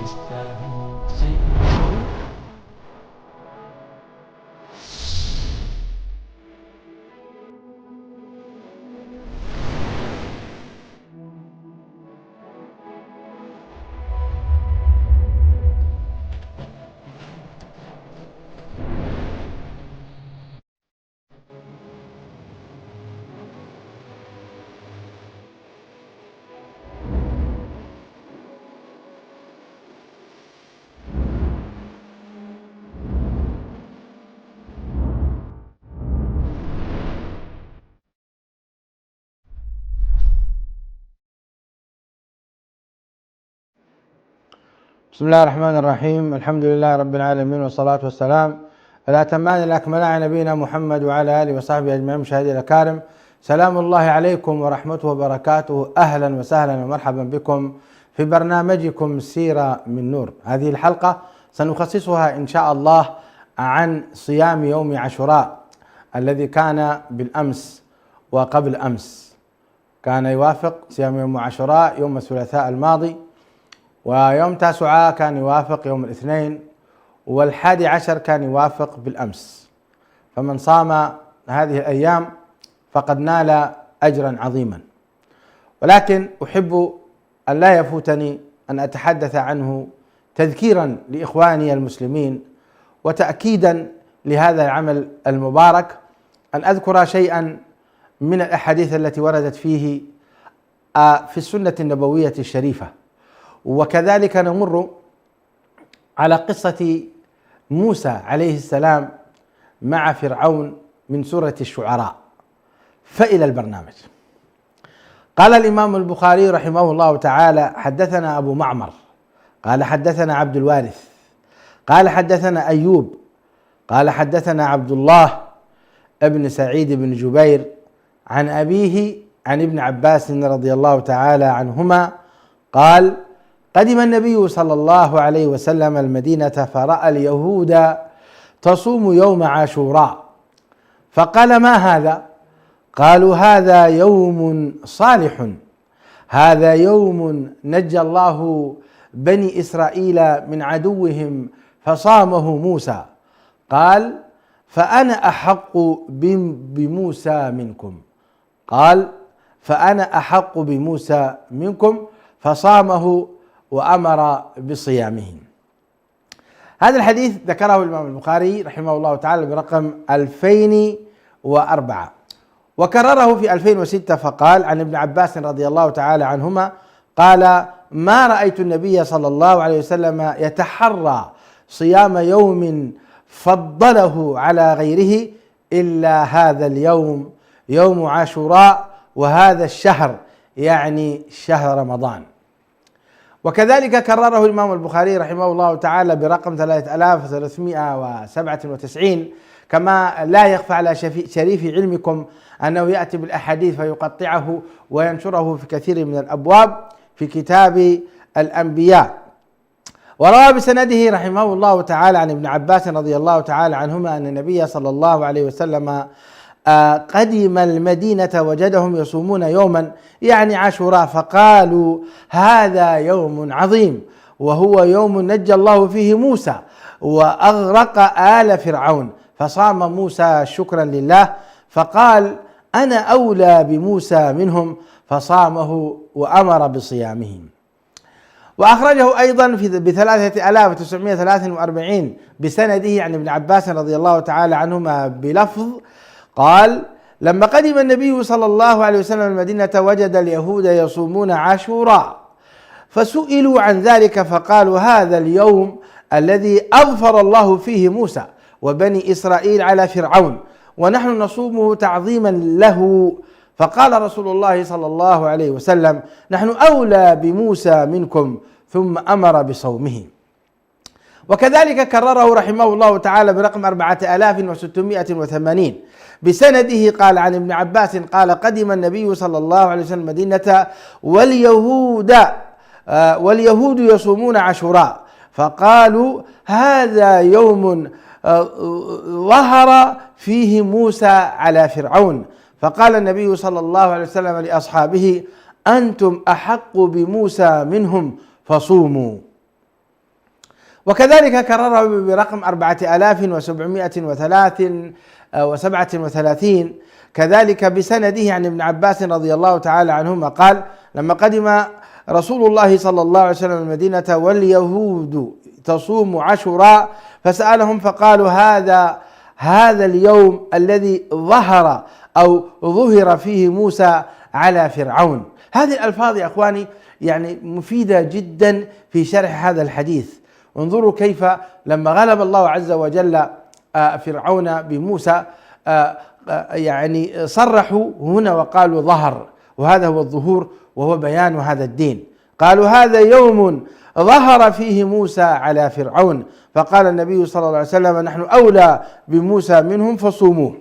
بسم الله الرحمن الرحيم. الحمد لله رب العالمين، والصلاة والسلام على أتمان الأكملين على نبينا محمد وعلى آله وصحبه أجمعين. مشاهدينا الأكارم، سلام الله عليكم ورحمته وبركاته. أهلا وسهلا ومرحبا بكم في برنامجكم سيرة من نور. هذه الحلقة سنخصصها إن شاء الله عن صيام يوم عاشوراء الذي كان بالأمس وقبل أمس. كان يوافق صيام يوم عاشوراء يوم الثلاثاء الماضي، ويوم تاسوعاء كان يوافق يوم الاثنين، والحادي عشر كان يوافق بالأمس. فمن صام هذه الأيام فقد نال أجرا عظيما، ولكن أحب أن لا يفوتني أن أتحدث عنه تذكيرا لإخواني المسلمين وتأكيدا لهذا العمل المبارك، أن أذكر شيئا من الأحاديث التي وردت فيه في السنة النبوية الشريفة، وكذلك نمر على قصة موسى عليه السلام مع فرعون من سورة الشعراء. فإلى البرنامج. قال الإمام البخاري رحمه الله تعالى: حدثنا أبو معمر قال حدثنا عبد الوارث قال حدثنا أيوب قال حدثنا عبد الله ابن سعيد بن جبير عن أبيه عن ابن عباس رضي الله تعالى عنهما قال: قدم النبي صلى الله عليه وسلم المدينة فرأى اليهود تصوم يوم عاشوراء، فقال: ما هذا؟ قالوا: هذا يوم صالح، هذا يوم نجى الله بني إسرائيل من عدوهم فصامه موسى. قال: فأنا أحق بموسى منكم. قال: فأنا أحق بموسى منكم، فصامه وأمر بصيامه. هذا الحديث ذكره الإمام البخاري رحمه الله تعالى برقم 2004، وكرره في 2006 فقال: عن ابن عباس رضي الله تعالى عنهما قال: ما رأيت النبي صلى الله عليه وسلم يتحرى صيام يوم فضله على غيره إلا هذا اليوم، يوم عاشوراء، وهذا الشهر يعني شهر رمضان. وكذلك كرره الإمام البخاري رحمه الله تعالى برقم 3397. كما لا يخفى على شريف علمكم أنه يأتي بالأحاديث فيقطعه وينشره في كثير من الأبواب في كتاب الأنبياء. وروى بسنده رحمه الله تعالى عن ابن عباس رضي الله تعالى عنهما أن النبي صلى الله عليه وسلم قدم المدينة وجدهم يصومون يوما يعني عاشوراء، فقالوا: هذا يوم عظيم، وهو يوم نجى الله فيه موسى وأغرق آل فرعون، فصام موسى شكرا لله، فقال: أنا أولى بموسى منهم، فصامه وأمر بصيامهم. وأخرجه أيضا ب3943 بسنده عن ابن عباس رضي الله تعالى عنهما بلفظ قال: لما قدم النبي صلى الله عليه وسلم المدينة وجد اليهود يصومون عاشوراء، فسئلوا عن ذلك فقالوا: هذا اليوم الذي أظفر الله فيه موسى وبني إسرائيل على فرعون، ونحن نصومه تعظيما له. فقال رسول الله صلى الله عليه وسلم: نحن أولى بموسى منكم، ثم أمر بصومه. وكذلك كرره رحمه الله تعالى برقم 4680 بسنده قال: عن ابن عباس قال: قدم النبي صلى الله عليه وسلم المدينة واليهود يصومون عاشوراء، فقالوا: هذا يوم ظهر فيه موسى على فرعون. فقال النبي صلى الله عليه وسلم لأصحابه: أنتم أحق بموسى منهم، فصوموا. وكذلك كرره برقم 4737 كذلك بسنده عن ابن عباس رضي الله تعالى عنهما قال: لما قدم رسول الله صلى الله عليه وسلم المدينة واليهود تصوم عاشوراء فسألهم فقالوا: هذا اليوم الذي ظهر فيه موسى على فرعون. هذه الألفاظ يا أخواني يعني مفيدة جدا في شرح هذا الحديث. انظروا كيف لما غلب الله عز وجل فرعون بموسى يعني صرحوا هنا وقالوا ظهر، وهذا هو الظهور وهو بيان هذا الدين. قالوا: هذا يوم ظهر فيه موسى على فرعون، فقال النبي صلى الله عليه وسلم: نحن أولى بموسى منهم فصوموه.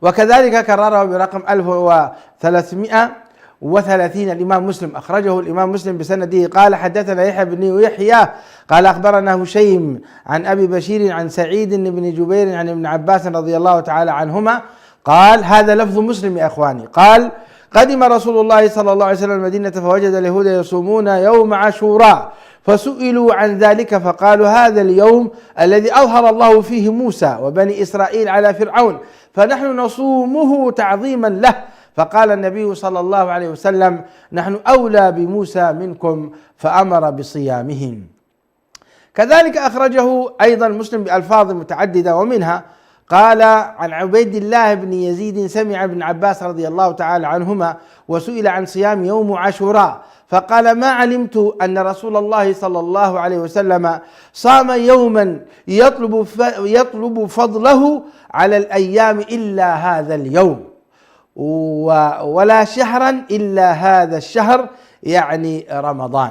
وكذلك كرره برقم 1330 الإمام مسلم، أخرجه الإمام مسلم بسنده قال: حدثنا يحيى بن يحيى قال أخبرنا هشيم عن أبي بشير عن سعيد بن جبير عن ابن عباس رضي الله تعالى عنهما قال، هذا لفظ مسلم يا إخواني، قال: قدم رسول الله صلى الله عليه وسلم المدينة فوجد اليهود يصومون يوم عاشوراء فسئلوا عن ذلك فقالوا: هذا اليوم الذي أظهر الله فيه موسى وبني إسرائيل على فرعون فنحن نصومه تعظيما له. فقال النبي صلى الله عليه وسلم: نحن أولى بموسى منكم، فأمر بصيامهم. كذلك أخرجه أيضا مسلم بألفاظ متعددة، ومنها قال عن عبيد الله بن يزيد سمع ابن عباس رضي الله تعالى عنهما وسئل عن صيام يوم عاشوراء فقال: ما علمت أن رسول الله صلى الله عليه وسلم صام يوما يطلب فضله على الأيام إلا هذا اليوم، ولا شهرا إلا هذا الشهر، يعني رمضان.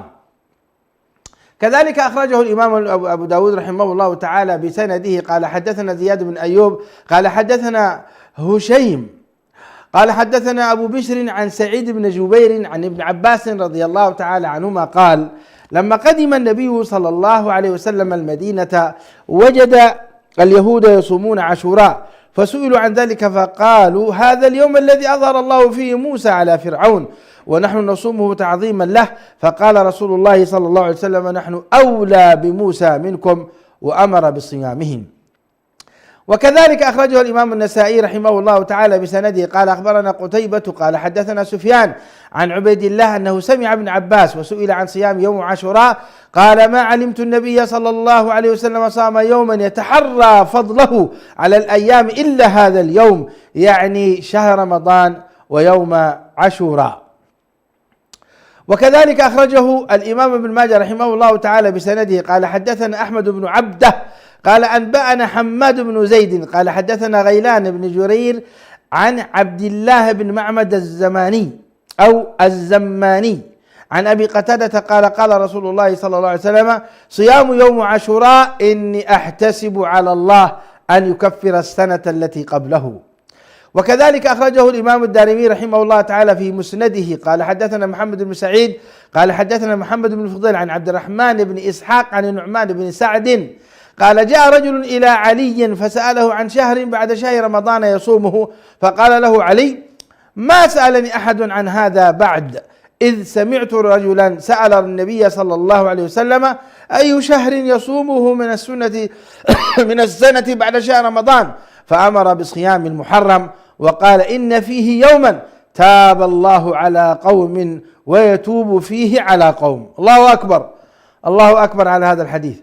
كذلك أخرجه الإمام أبو داود رحمه الله تعالى بسنده قال: حدثنا زياد بن أيوب قال حدثنا هشيم قال حدثنا أبو بشر عن سعيد بن جبير عن ابن عباس رضي الله تعالى عنهما قال: لما قدم النبي صلى الله عليه وسلم المدينة وجد اليهود يصومون عاشوراء فسئلوا عن ذلك فقالوا: هذا اليوم الذي أظهر الله فيه موسى على فرعون ونحن نصومه تعظيما له. فقال رسول الله صلى الله عليه وسلم: نحن أولى بموسى منكم، وأمر بصيامهم. وكذلك أخرجه الإمام النسائي رحمه الله تعالى بسنده قال: أخبرنا قتيبة قال حدثنا سفيان عن عبيد الله أنه سمع ابن عباس وسئل عن صيام يوم عاشوراء قال: ما علمت النبي صلى الله عليه وسلم صام يوما يتحرى فضله على الأيام إلا هذا اليوم، يعني شهر رمضان ويوم عاشوراء. وكذلك أخرجه الإمام ابن ماجه رحمه الله تعالى بسنده قال: حدثنا أحمد بن عبده قال: أنبأنا حماد بن زيد قال حدثنا غيلان بن جرير عن عبد الله بن معمد الزماني عن أبي قتادة قال: قال رسول الله صلى الله عليه وسلم: صيام يوم عاشوراء إني أحتسب على الله أن يكفر السنة التي قبله. وكذلك أخرجه الإمام الدارمي رحمه الله تعالى في مسنده قال: حدثنا محمد بن سعيد قال حدثنا محمد بن فضيل عن عبد الرحمن بن إسحاق عن النعمان بن سعد قال: جاء رجل إلى علي فسأله عن شهر بعد شهر رمضان يصومه، فقال له علي: ما سألني أحد عن هذا بعد، إذ سمعت رجلا سأل النبي صلى الله عليه وسلم: أي شهر يصومه من السنة بعد شهر رمضان؟ فأمر بصيام المحرم وقال: إن فيه يوما تاب الله على قوم ويتوب فيه على قوم. الله أكبر، الله أكبر على هذا الحديث.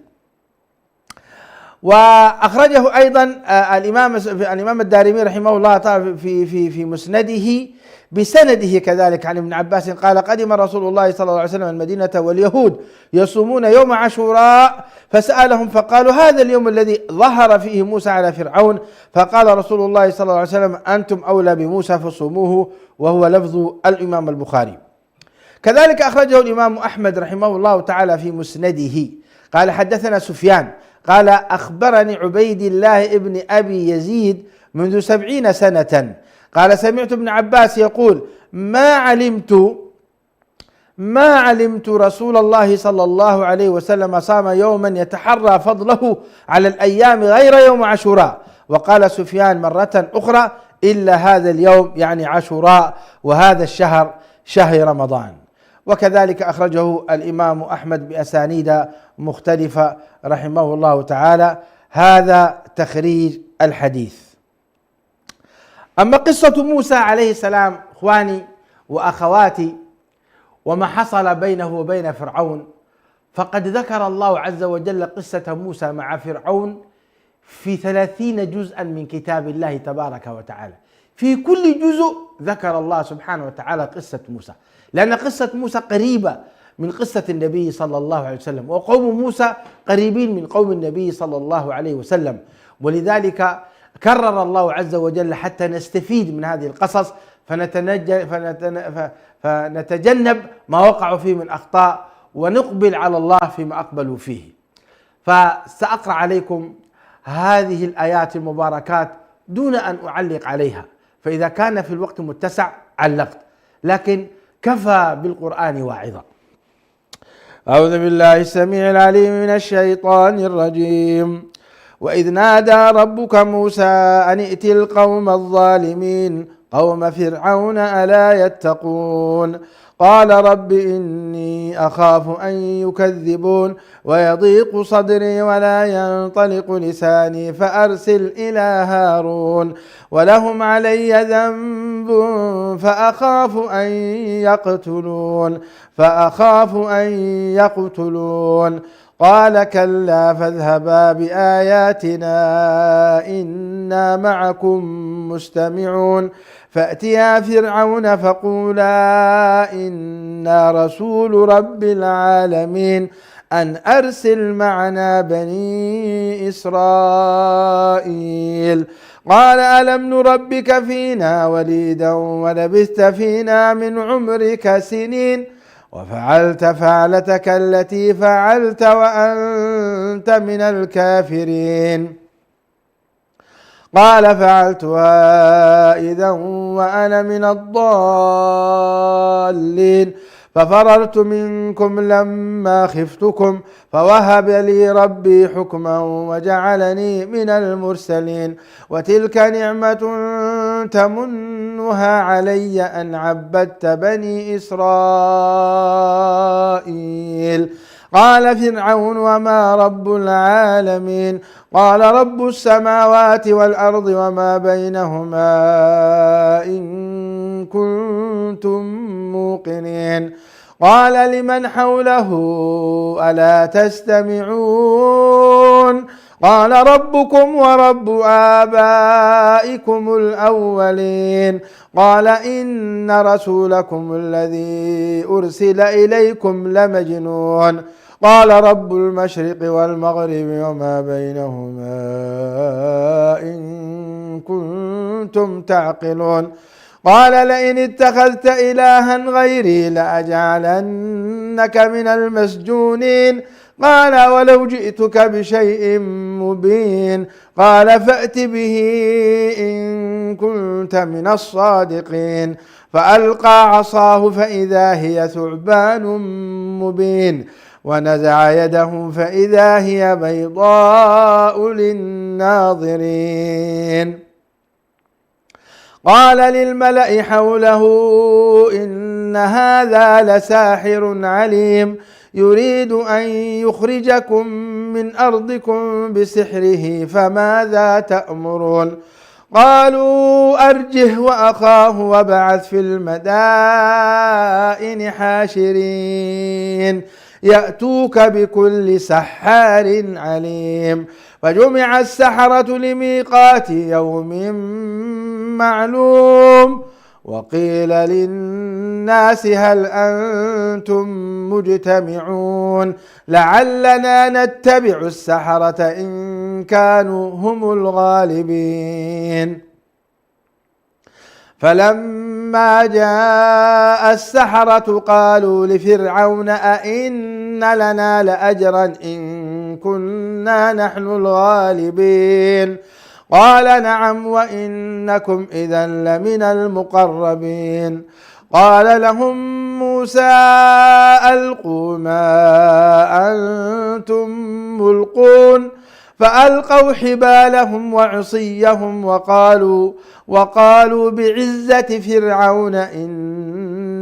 وأخرجه أيضا الإمام الدارمي رحمه الله تعالى في مسنده بسنده كذلك عن ابن عباس قال: قدم رسول الله صلى الله عليه وسلم المدينة واليهود يصومون يوم عاشوراء فسألهم فقالوا: هذا اليوم الذي ظهر فيه موسى على فرعون. فقال رسول الله صلى الله عليه وسلم: أنتم أولى بموسى فصوموه، وهو لفظ الإمام البخاري. كذلك أخرجه الإمام أحمد رحمه الله تعالى في مسنده قال: حدثنا سفيان قال: أخبرني عبيد الله ابن أبي يزيد منذ 70 سنة قال: سمعت ابن عباس يقول: ما علمت رسول الله صلى الله عليه وسلم صام يوما يتحرى فضله على الأيام غير يوم عاشوراء. وقال سفيان مرة أخرى: إلا هذا اليوم، يعني عاشوراء، وهذا الشهر شهر رمضان. وكذلك أخرجه الإمام أحمد بأسانيد مختلفة رحمه الله تعالى. هذا تخريج الحديث. أما قصة موسى عليه السلام إخواني وأخواتي وما حصل بينه وبين فرعون، فقد ذكر الله عز وجل قصة موسى مع فرعون في 30 جزءا من كتاب الله تبارك وتعالى. في كل جزء ذكر الله سبحانه وتعالى قصة موسى، لأن قصة موسى قريبة من قصة النبي صلى الله عليه وسلم، وقوم موسى قريبين من قوم النبي صلى الله عليه وسلم، ولذلك كرر الله عز وجل حتى نستفيد من هذه القصص فنتجنب ما وقعوا فيه من أخطاء ونقبل على الله فيما أقبلوا فيه. فسأقرأ عليكم هذه الآيات المباركات دون أن أعلق عليها، فإذا كان في الوقت متسع علقت، لكن كفى بالقرآن واعظا. أعوذ بالله السميع العليم من الشيطان الرجيم. وإذ نادى ربك موسى أن ائت القوم الظالمين قوم فرعون ألا يتقون قال رب إني أخاف أن يكذبون ويضيق صدري ولا ينطلق لساني فأرسل إلى هارون ولهم علي ذنب فأخاف أن يقتلون قال كلا فاذهبا بآياتنا إنا معكم مستمعون فأتيا فرعون فقولا إنا رسول رب العالمين أن أرسل معنا بني إسرائيل قال ألم نربك فينا وليدا ولبثت فينا من عمرك سنين وفعلت فعلتك التي فعلت وأنت من الكافرين قال فعلتها إذا وأنا من الضالين ففررت منكم لما خفتكم فوهب لي ربي حكما وجعلني من المرسلين وتلك نعمة تمنها علي أن عبدت بني إسرائيل قال فرعون وما رب العالمين قال رب السماوات والأرض وما بينهما إن كنتم موقنين قال لمن حوله ألا تستمعون قال ربكم ورب آبائكم الأولين قال إن رسولكم الذي أرسل إليكم لمجنون قال رب المشرق والمغرب وما بينهما إن كنتم تعقلون قال لئن اتخذت إلها غيري لأجعلنك من المسجونين قال ولو جئتك بشيء مبين قال فأت به إن كنت من الصادقين فألقى عصاه فإذا هي ثعبان مبين ونزع يده فإذا هي بيضاء للناظرين قال للملأ حوله إن هذا لساحر عليم يريد أن يخرجكم من أرضكم بسحره فماذا تأمرون قالوا أرجه وأخاه وابعث في المدائن حاشرين يأتوك بكل سحار عليم فجمع السحرة لميقات يوم معلوم وقيل للناس هل أنتم مجتمعون لعلنا نتبع السحرة إن كانوا هم الغالبين فلما جاء السحرة قالوا لفرعون أئن لنا لأجرا إن كنا نحن الغالبين قال نعم وإنكم إذا لمن المقربين قال لهم موسى ألقوا ما أنتم ملقون فألقوا حبالهم وعصيهم وقالوا بعزة فرعون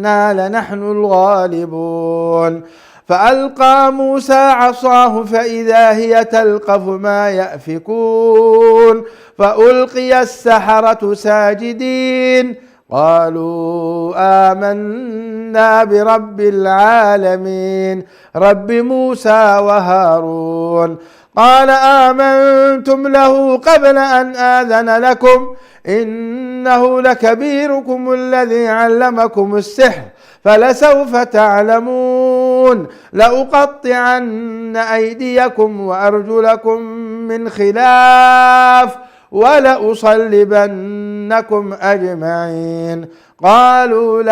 إنا لنحن الغالبون. فألقى موسى عصاه فإذا هي تلقف ما يأفكون فألقي السحرة ساجدين قالوا آمنا برب العالمين رب موسى وهارون. قال آمنتم له قبل أن آذن لكم إنه لكبيركم الذي علمكم السحر فلسوف تعلمون لأقطعن أيديكم وأرجلكم من خلاف ولأصلبنكم أجمعين. قالوا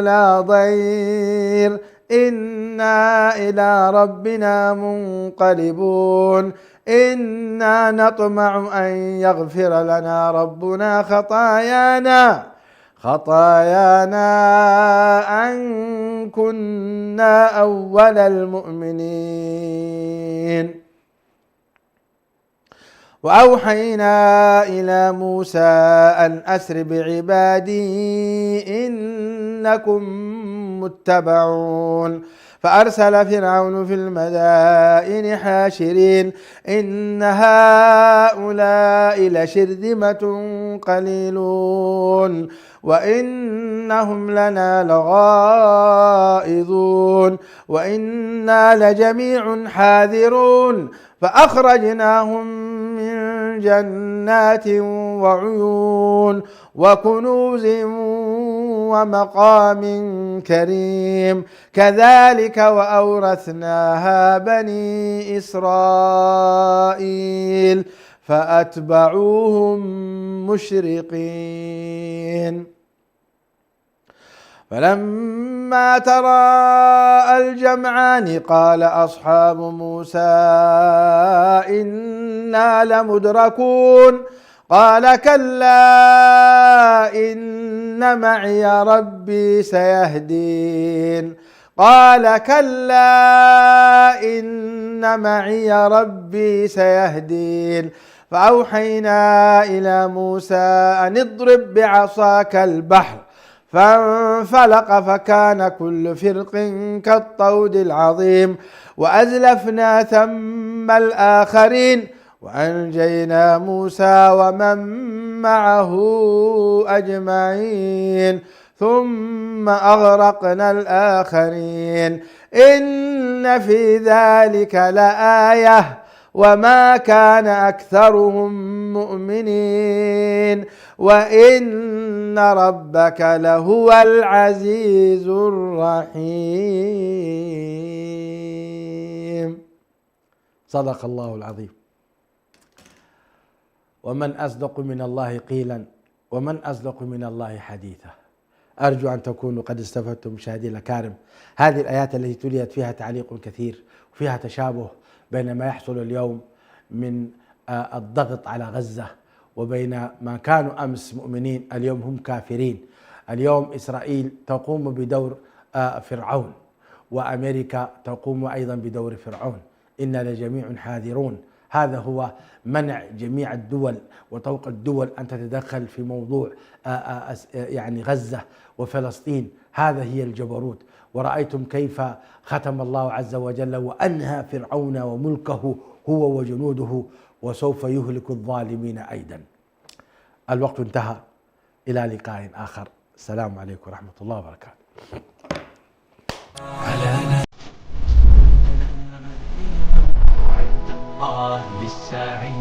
لا ضير إنا إلى ربنا منقلبون إنا نطمع أن يغفر لنا ربنا خطايانا أن كنا أول المؤمنين. وأوحينا إلى موسى أن أسر بعبادي إنكم متبعون. فأرسل فرعون في المدائن حاشرين إن هؤلاء لشرذمة قليلون وإنهم لنا لغائظون وإنا لجميع حاذرون. فأخرجناهم من جنات وعيون وكنوز ومقام كريم كذلك وأورثناها بني إسرائيل فأتبعوهم مشرقين. فلما تراءى الجمعان قال أصحاب موسى إنا لمدركون قال كلا إن معي ربي سيهدين. فأوحينا إلى موسى أن اضرب بعصاك البحر فانفلق فكان كل فرق كالطود العظيم وأزلفنا ثم الآخرين وأنجينا موسى ومن معه أجمعين ثم أغرقنا الآخرين إن في ذلك لآية وما كان أكثرهم مؤمنين وإن ربك لهو العزيز الرحيم. صدق الله العظيم. ومن أصدق من الله قيلا ومن أصدق من الله حديثا. أرجو أن تكونوا قد استفدتم مشاهدي الأكارم. هذه الآيات التي تليت فيها تعليق كثير وفيها تشابه بين ما يحصل اليوم من الضغط على غزة وبين ما كانوا أمس مؤمنين اليوم هم كافرين. اليوم إسرائيل تقوم بدور فرعون وأمريكا تقوم أيضا بدور فرعون. إنا لجميع حاذرون. هذا هو منع جميع الدول وطوق الدول أن تتدخل في موضوع يعني غزة وفلسطين. هذا هي الجبروت. ورأيتم كيف ختم الله عز وجل وأنهى فرعون وملكه هو وجنوده وسوف يهلك الظالمين أيضا. الوقت انتهى. إلى لقاء آخر. السلام عليكم ورحمة الله وبركاته. للسعي